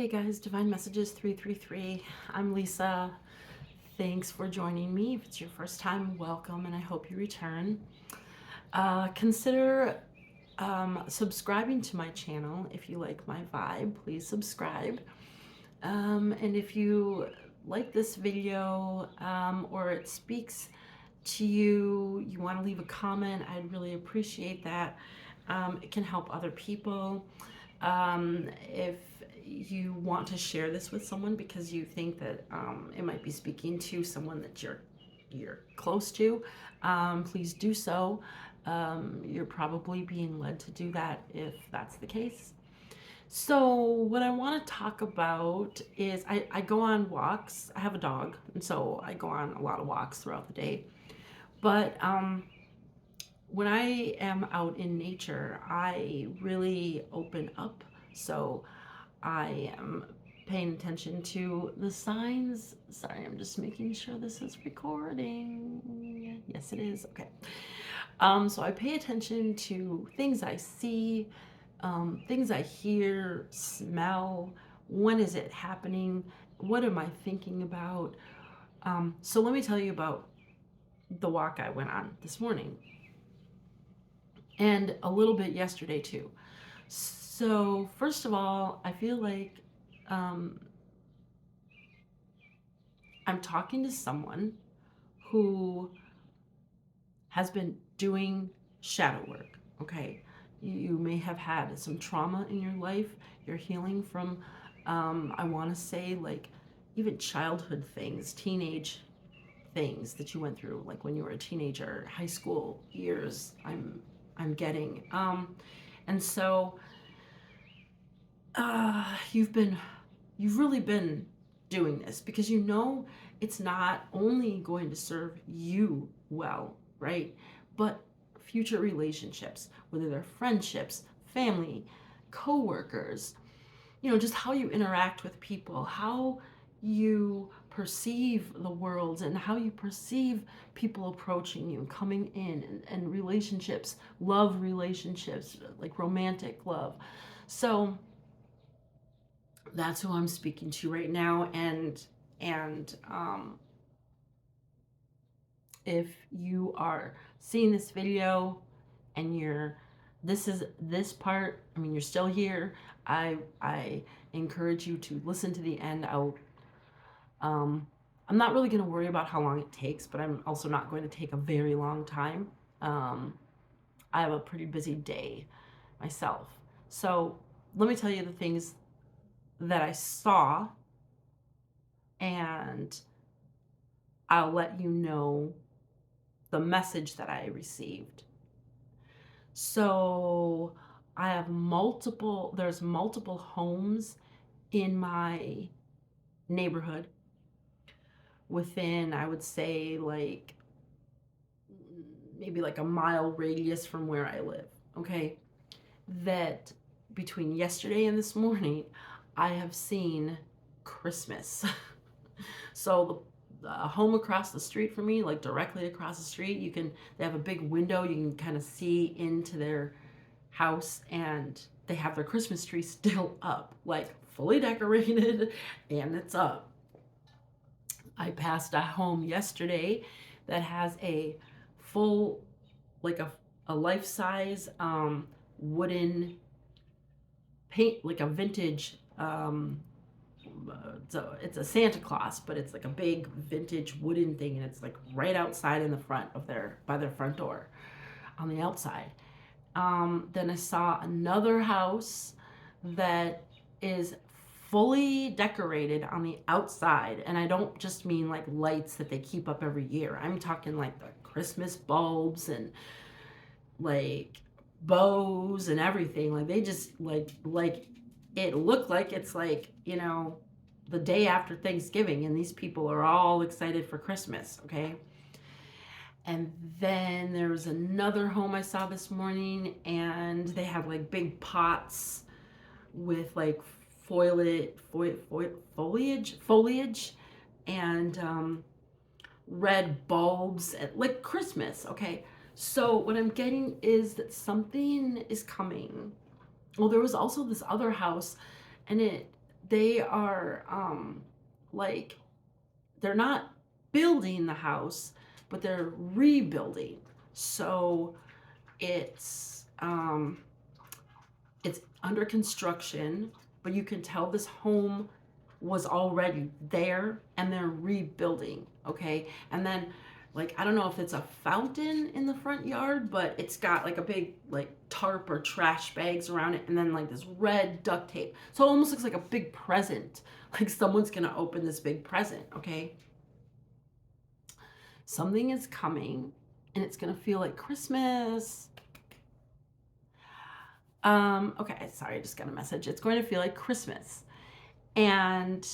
Hey guys, Divine Messages 333. I'm Lisa. Thanks for joining me. If it's your first time, welcome, and I hope you return. Consider subscribing to my channel if you like my vibe. Please subscribe. And if you like this video or it speaks to you, you want to leave a comment, I'd really appreciate that. It can help other people. If you want to share this with someone because you think that it might be speaking to someone that you're close to, please do so. You're probably being led to do that if that's the case. So what I want to talk about is I go on walks. I have a dog, and so I go on a lot of walks throughout the day. But when I am out in nature, I really open up. So I am paying attention to the signs. Sorry, I'm just making sure this is recording. Yes, it is. Okay. So I pay attention to things I see, things I hear, smell. When is it happening? What am I thinking about? So let me tell you about the walk I went on this morning and a little bit yesterday too. So first of all, I feel like um, I'm talking to someone who has been doing shadow work. Okay, you may have had some trauma in your life. You're healing from, I want to say, like even childhood things, teenage things that you went through, like when you were a teenager, high school years. I'm getting, and so you've really been doing this because you know it's not only going to serve you well, right? But future relationships, whether they're friendships, family, coworkers, just how you interact with people, how you perceive the world and how you perceive people approaching you, coming in, and relationships, love relationships, like romantic love. So that's who I'm speaking to right now. And if you are seeing this video and this part, I mean, you're still here, I encourage you to listen to the end. I'm not really going to worry about how long it takes, but I'm also not going to take a very long time. I have a pretty busy day myself. So let me tell you the things that I saw, and I'll let you know the message that I received. So there's multiple homes in my neighborhood within, I would say, like maybe like a mile radius from where I live. Okay. That between yesterday and this morning, I have seen Christmas. So the home across the street from me, like directly across the street, they have a big window. You can kind of see into their house, and they have their Christmas tree still up, like fully decorated, and it's up. I passed a home yesterday that has a full, like a life-size wooden paint, like a vintage so it's a Santa Claus, but it's like a big vintage wooden thing, and it's like right outside in the front of by their front door on the outside. Then I saw another house that is fully decorated on the outside, and I don't just mean like lights that they keep up every year. I'm talking like the Christmas bulbs and like bows and everything. Like they just like it looked like it's like, the day after Thanksgiving, and these people are all excited for Christmas, okay? And then there was another home I saw this morning, and they have like big pots with like foliage and red bulbs, like Christmas, okay? So what I'm getting is that something is coming. Well, there was also this other house, and they are like they're not building the house, but they're rebuilding. So it's it's under construction, but you can tell this home was already there and they're rebuilding, okay? And then like I don't know if it's a fountain in the front yard, but it's got like a big like tarp or trash bags around it and then like this red duct tape. So it almost looks like a big present. Like someone's going to open this big present, okay? Something is coming and it's going to feel like Christmas. Okay, sorry, I just got a message. It's going to feel like Christmas. And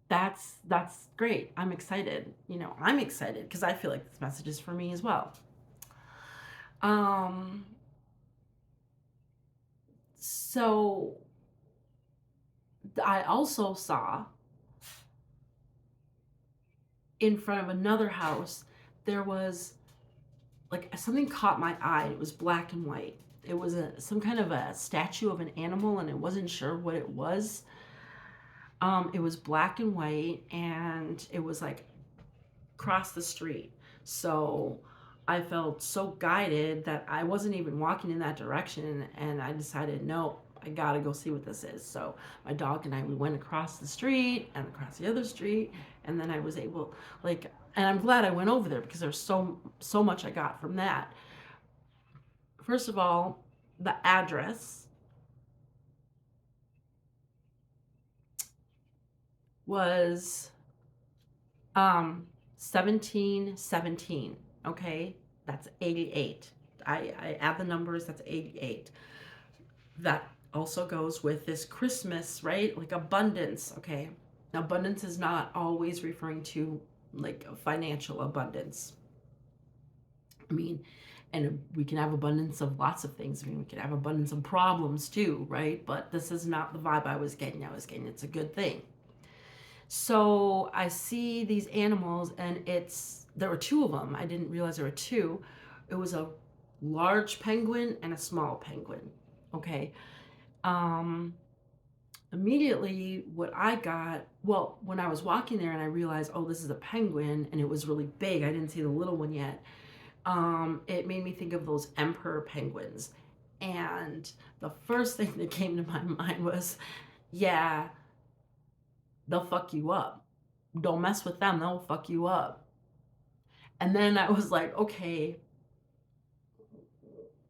that's great. I'm excited. You know, I'm excited because I feel like this message is for me as well. So I also saw in front of another house there was like something caught my eye. It was black and white. It was some kind of a statue of an animal, and I wasn't sure what it was. It was black and white, and it was like across the street. So I felt so guided that I wasn't even walking in that direction, and I decided, no, I gotta go see what this is. So my dog and I, we went across the street and across the other street, and then I was able, like, and I'm glad I went over there because there's so much I got from that. First of all, the address was 1717. Okay, that's 88. I add the numbers, that's 88. That also goes with this Christmas, right? Like abundance. Okay, now abundance is not always referring to like financial abundance. I mean, and we can have abundance of lots of things. I mean, we can have abundance of problems too, right? But this is not the vibe I was getting. I was getting it's a good thing. So I see these animals, and there were two of them. I didn't realize there were two. It was a large penguin and a small penguin. Okay. Immediately what I got, well, when I was walking there and I realized, oh, this is a penguin, and it was really big. I didn't see the little one yet. It made me think of those emperor penguins. And the first thing that came to my mind was, yeah, they'll fuck you up. Don't mess with them, they'll fuck you up. And then I was like, okay,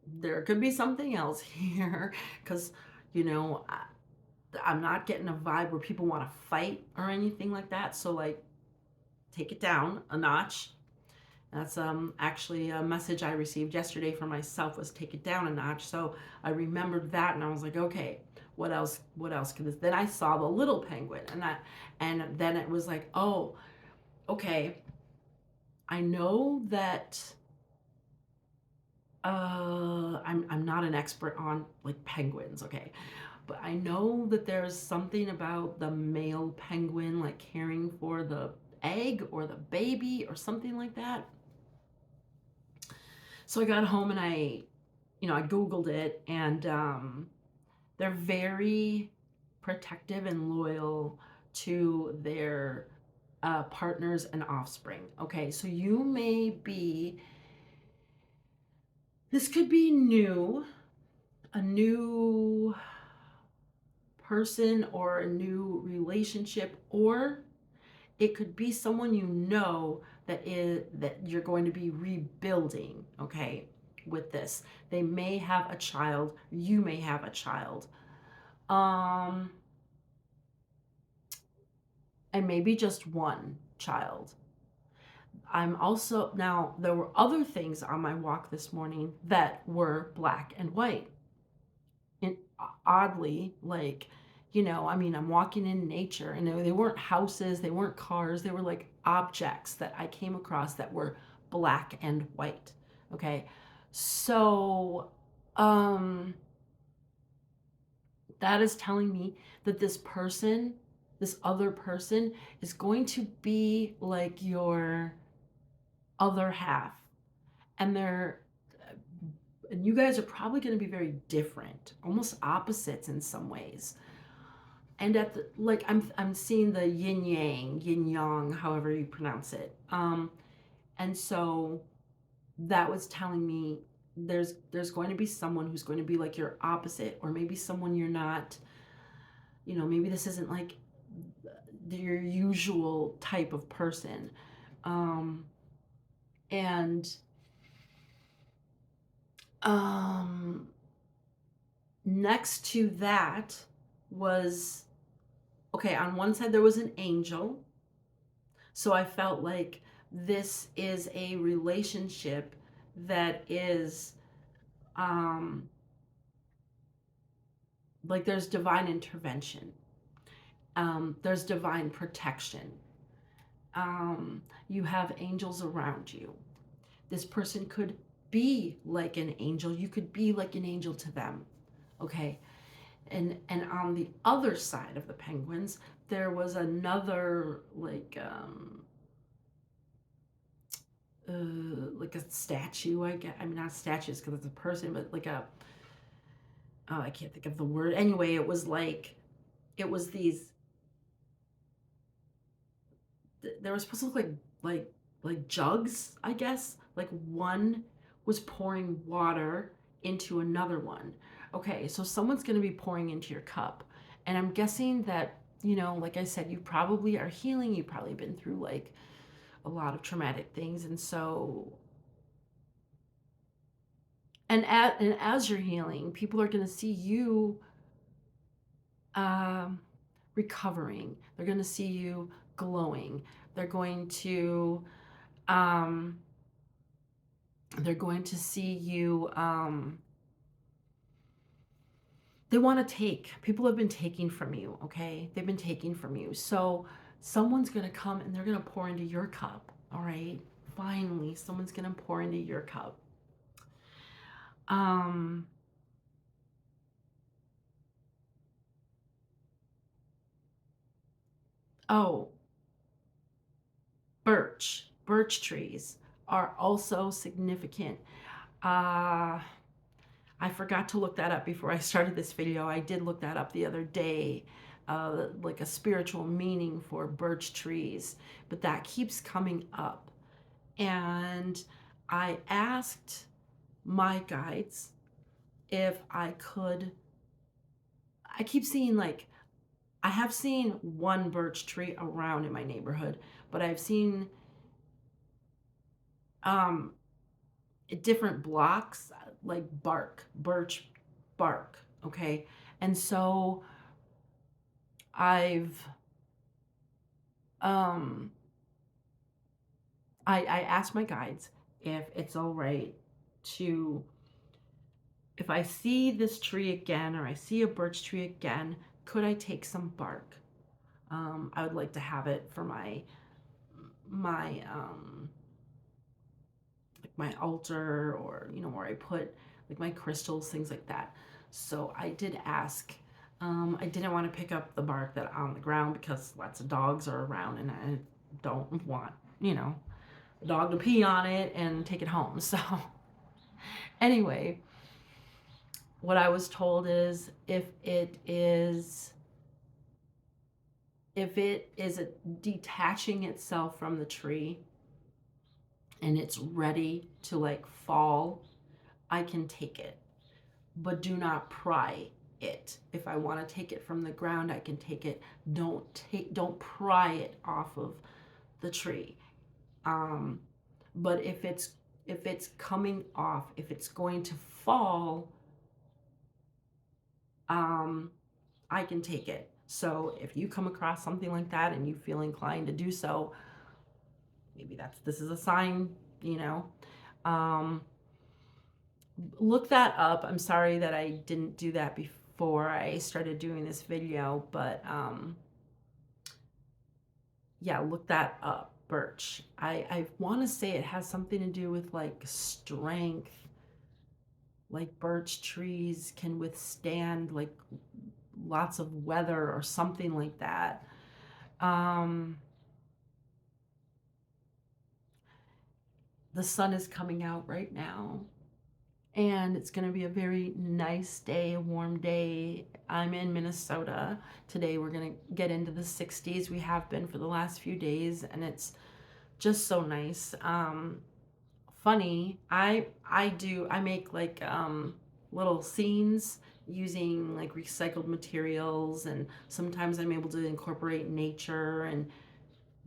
there could be something else here. Because, you know, I'm not getting a vibe where people want to fight or anything like that. So, like, take it down a notch. That's actually a message I received yesterday for myself, was take it down a notch. So I remembered that, and I was like, okay, what else can this? Then I saw the little penguin, and then it was like, oh, okay, I know that I'm not an expert on like penguins, okay, but I know that there's something about the male penguin like caring for the egg or the baby or something like that. So I got home and I Googled it, and they're very protective and loyal to their partners and offspring. Okay, so this could be a new person or a new relationship, or it could be someone that you're going to be rebuilding, okay, with this. They may have a child, you may have a child. And maybe just one child. Now there were other things on my walk this morning that were black and white. And oddly, like, I mean, I'm walking in nature, and they weren't houses, they weren't cars, they were like objects that I came across that were black and white. Okay. So, that is telling me that this other person is going to be like your other half. And they're And you guys are probably going to be very different, almost opposites in some ways. And at the, like I'm seeing the yin yang, yin yang, however you pronounce it. And so that was telling me there's going to be someone who's going to be like your opposite, or maybe someone you're not, maybe this isn't like your usual type of person. And um next to that was, okay, on one side there was an angel. So I felt like this is a relationship that is um like there's divine intervention. There's divine protection. You have angels around you. This person could be like an angel. You could be like an angel to them. Okay. And on the other side of the penguins, there was another like a statue, I guess. I mean, not statues because it's a person, but like a, oh, I can't think of the word. Anyway, it was these, they were supposed to look like jugs, I guess. Like one was pouring water into another one. Okay, so someone's going to be pouring into your cup. And I'm guessing that, like I said, you probably are healing. You've probably been through like a lot of traumatic things. And so, and as you're healing, people are going to see you um, recovering. They're going to see you glowing. They're going to um, see you. They want to take. People have been taking from you. Okay, they've been taking from you. So someone's going to come and they're going to pour into your cup. All right. Finally, someone's going to pour into your cup. Um, oh, birch trees are also significant. Uh, I forgot to look that up before I started this video. I did look that up the other day, like a spiritual meaning for birch trees, but that keeps coming up. And I asked my guides if I could. I keep seeing I have seen one birch tree around in my neighborhood, but I've seen um, different blocks, like birch bark. Okay. And so I've, um, I asked my guides if it's all right to, if I see this tree again or I see a birch tree again, could I take some bark? I would like to have it for my like my altar, or where I put like my crystals, things like that. So I did ask. I didn't want to pick up the bark that on the ground because lots of dogs are around, and I don't want a dog to pee on it and take it home. So anyway, what I was told is if it is detaching itself from the tree and it's ready to like fall, I can take it, but do not pry it. If I want to take it from the ground, I can take it. Don't pry it off of the tree. Um, but if it's coming off, if it's going to fall, I can take it. So if you come across something like that and you feel inclined to do so, maybe this is a sign, you know. Um, Look that up. I'm sorry that I didn't do that before I started doing this video, but yeah, look that up. Birch. I want to say it has something to do with like strength. Like birch trees can withstand like lots of weather or something like that. The sun is coming out right now, and it's going to be a very nice day, a warm day. I'm in Minnesota today. We're going to get into the 60s. We have been for the last few days, and it's just so nice. Funny, I make like little scenes using like recycled materials, and sometimes I'm able to incorporate nature and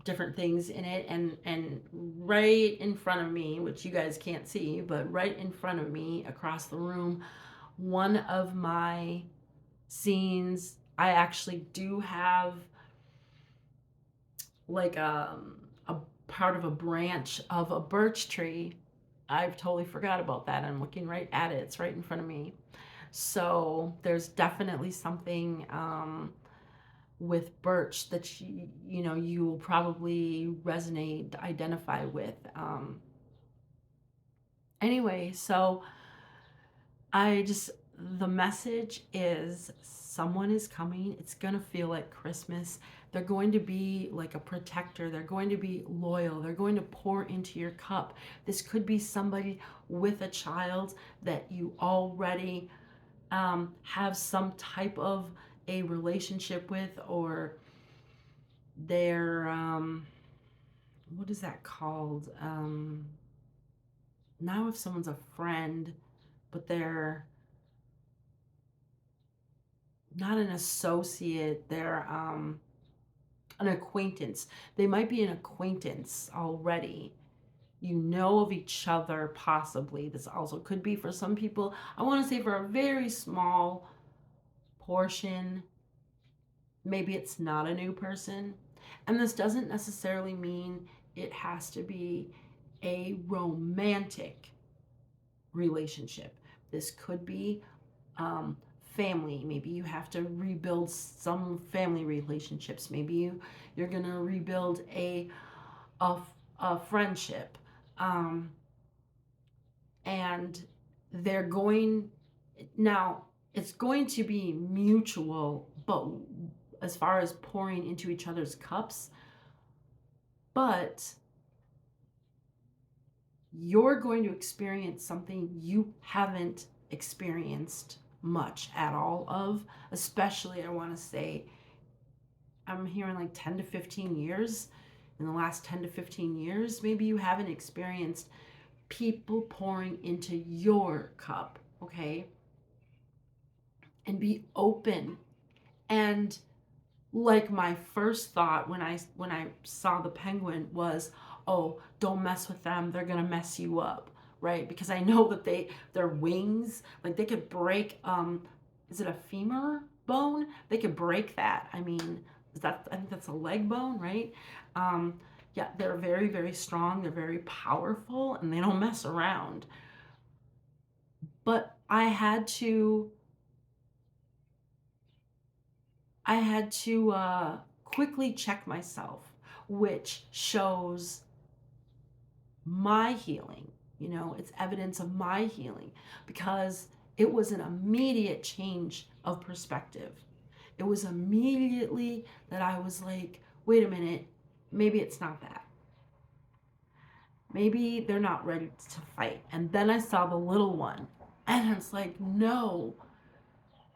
different things in it. And right in front of me, which you guys can't see, but right in front of me across the room, one of my scenes, I actually do have like a part of a branch of a birch tree. I've totally forgot about that. I'm looking right at it. It's right in front of me. So there's definitely something with birch that you know you will probably resonate, identify with. Anyway, so I just, the message is someone is coming. It's going to feel like Christmas. They're going to be like a protector. They're going to be loyal. They're going to pour into your cup. This could be somebody with a child that you already have some type of a relationship with, or they're, what is that called? Now if someone's a friend, but they're not an associate, they're an acquaintance. They might be an acquaintance already. You know of each other, possibly. This also could be for some people, I want to say for a very small portion, maybe it's not a new person. And this doesn't necessarily mean it has to be a romantic relationship. This could be family. Maybe you have to rebuild some family relationships. Maybe you're gonna rebuild a, a friendship, and they're going, now it's going to be mutual, but as far as pouring into each other's cups, but you're going to experience something you haven't experienced much at all of, especially, I want to say, I'm hearing like 10 to 15 years. In the last 10 to 15 years, maybe you haven't experienced people pouring into your cup, okay? And be open. And like my first thought when I saw the penguin was, oh, don't mess with them, they're gonna mess you up, right? Because I know that their wings, like they could break, is it a femur bone? They could break that. I mean, I think that's a leg bone, right? Yeah, they're very, very strong, they're very powerful, and they don't mess around. But I had to quickly check myself, which shows my healing. You know, it's evidence of my healing, because it was an immediate change of perspective. It was immediately that I was like, wait a minute, maybe it's not that. Maybe they're not ready to fight. And then I saw the little one, and it's like, no,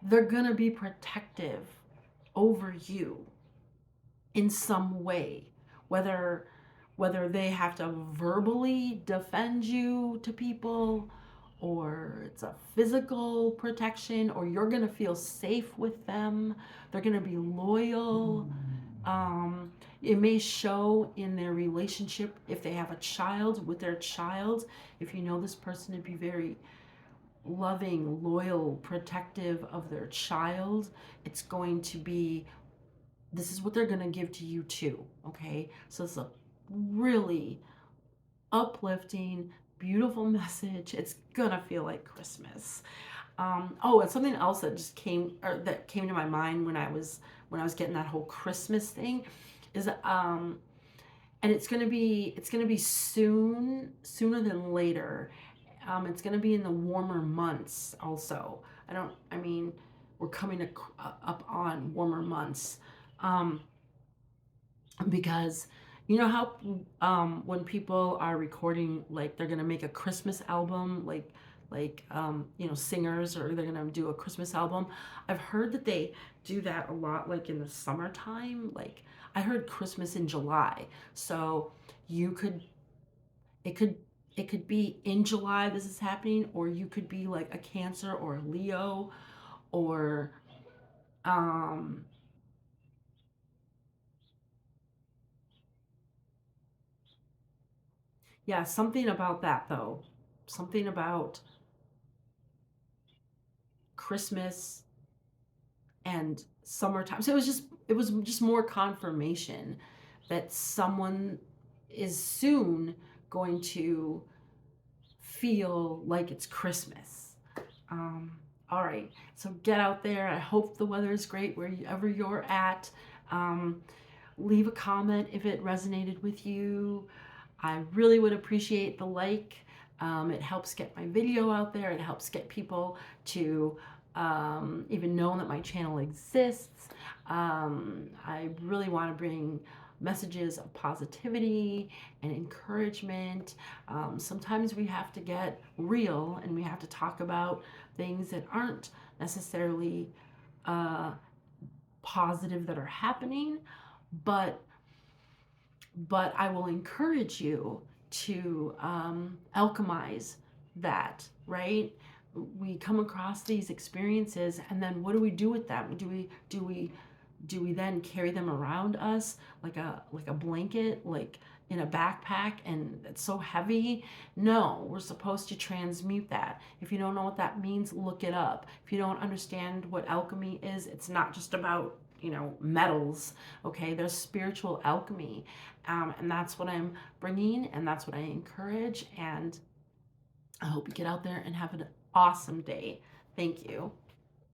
they're going to be protective over you in some way, whether they have to verbally defend you to people, or it's a physical protection, or you're going to feel safe with them, they're going to be loyal. It may show in their relationship, if they have a child, with their child. If you know this person to be very loving, loyal, protective of their child, it's going to be, this is what they're going to give to you too, okay? So it's a really uplifting, beautiful message. It's gonna feel like Christmas. Oh, and something else that just came, or that came to my mind when I was getting that whole Christmas thing, is and it's gonna be sooner than later. It's gonna be in the warmer months also. I mean, we're coming up on warmer months, because you know how when people are recording, like they're gonna make a Christmas album, like like singers, or they're gonna do a Christmas album. I've heard that they do that a lot, like in the summertime. Like I heard Christmas in July, so you could it could it could be in July this is happening, or you could be like a Cancer or a Leo, or um yeah, something about that though. Something about Christmas and summertime. So it was just more confirmation that someone is soon going to feel like it's Christmas. Um, all right, so get out there. I hope the weather is great wherever you're at. Um, Leave a comment if it resonated with you. I really would appreciate the like. It helps get my video out there. It helps get people to even know that my channel exists. I really want to bring messages of positivity and encouragement. Sometimes we have to get real and we have to talk about things that aren't necessarily uh, positive that are happening, but I will encourage you to alchemize that, right? We come across these experiences, and then what do we do with them? Do we then carry them around us like a blanket, like in a backpack, and it's so heavy? No, we're supposed to transmute that. If you don't know what that means, look it up. If you don't understand what alchemy is, it's not just about metals. Okay, there's spiritual alchemy, and that's what I'm bringing, and that's what I encourage. And I hope you get out there and have an awesome day. Thank you.